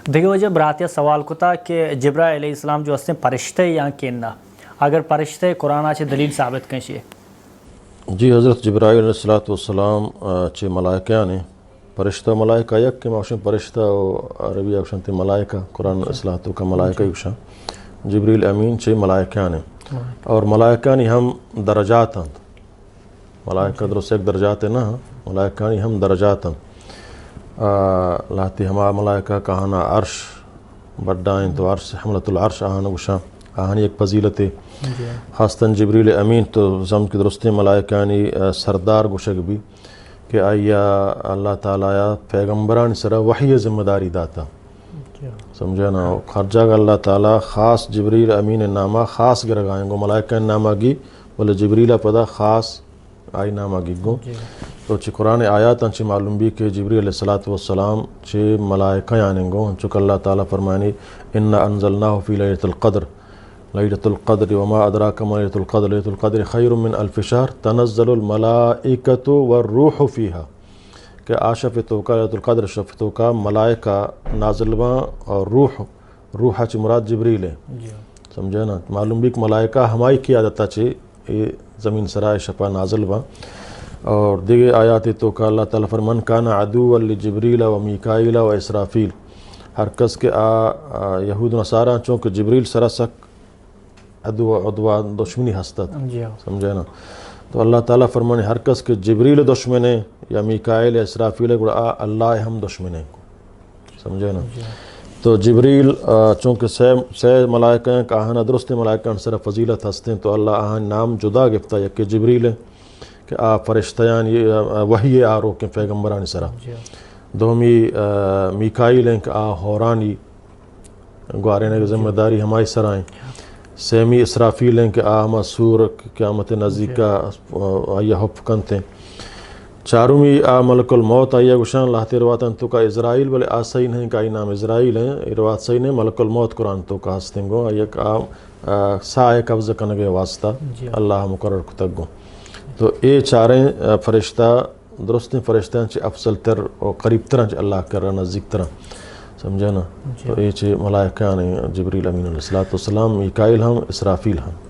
دیکھیے وجہ براتیہ سوال کتا کہ جبرائیل علیہ السلام جو ہستے فرشتے یا کیننا اگر فرشتے قرآن سے دلیل ثابت کنشیے؟ جی حضرت جبرائیل علیہ السلام چے ملائکہ نے فرشتہ ملائکہ یک کے موشن فرشتہ و عربی اکشن تے ملائکہ قرآن اصلاحاتو کا ملائکہ اکشن جبریل امین چے ملائکہ نے اور ملائکہ نے ہم درجات ہیں ملائکہ درست ایک درجات ہے نا ملائکہ نے ہم درجات ہیں لاتی ہما ملائکہ کہانا عرش بڑھائیں تو عرش حملت العرش آہانا گشاں آہانی ایک فضیلت ہے خاصتاً جبریل امین تو زم کی درستے ملائکانی سردار گشک بھی کہ آیا اللہ تعالیٰ یا پیغمبران سرا وحی ذمہ داری داتا سمجھا نا خرجہ گا اللہ تعالیٰ خاص جبریل امین نامہ خاص گرگائیں گو ملائکہ نامہ گی بولے جبریلہ پدا خاص آئی نامہ گی گو تو چی قرآن آیات انچی معلوم بھی کہ جبریل علیہ السلام چی ملائکہ یعنی گو چکہ اللہ تعالیٰ فرمانی اِنَّا أَنزَلْنَاهُ فِي لَيْلَةِ الْقَدْرِ ليلة القدر وما أدراك ما ليلة القدر ليلة القدر خير من ألف شهر تنزل الملائكة والروح فيها کہ آشفتو کا ليلة القدر شفتو کا ملائکہ نازل با اور روح چی مراد جبریل ہے سمجھے نا معلوم بھی کہ ملائکہ ہمائی کی عادتا چی زمین سرائے شپا نازل با اور دیگے آیات تو کا اللہ تعالیٰ فرمان کانا عدو لجبریل و میکائیل و اسرافیل ہر کس کے یہود و نصارہ چونکہ جبریل سرسک عدوہ دشمنی ہستت سمجھے نا تو اللہ تعالیٰ فرمانے ہر کس کے جبریل دشمنے یا میکائیل یا اسرافیل گوڑا اللہ ہم دشمنے کو سمجھے نا تو جبریل چونکہ سے ملائکہ ہیں کہ آہانا درست ملائکہ ان سر فضیلت ہستے ہیں تو اللہ آہان نام جدا گفتا ہے کہ جبریل ہے کہ فرشتیان وحی آرو کے پیغمبران سرا دومی میکائیل ہیں کہ ہورانی گوارے ذمہ داری ہمائی سرائیں سیمی اسرافیل ہیں کہ ہما سور قیامت نزدیکا آیا حف کنتے چارومی ملک الموت آیا گشان اللہ تیرواتاً تو کا اسرائیل بلے آسائی نہیں کہ آئی نام اسرائیل ہیں روات صحیح نہیں ملک الموت قرآن تو کا ہستیں گو آیا سائے قبض کنگے واسطہ اللہ مقرر کتگو تو اے چاریں فرشتہ درستیں فرشتہ چی افضل تر اور قریب تر اللہ کر رہا نزدیک تر سمجھا نا تو یہ ملائکہ نے جبریل امین علیہ السلام میکائیل ہم اسرافیل ہم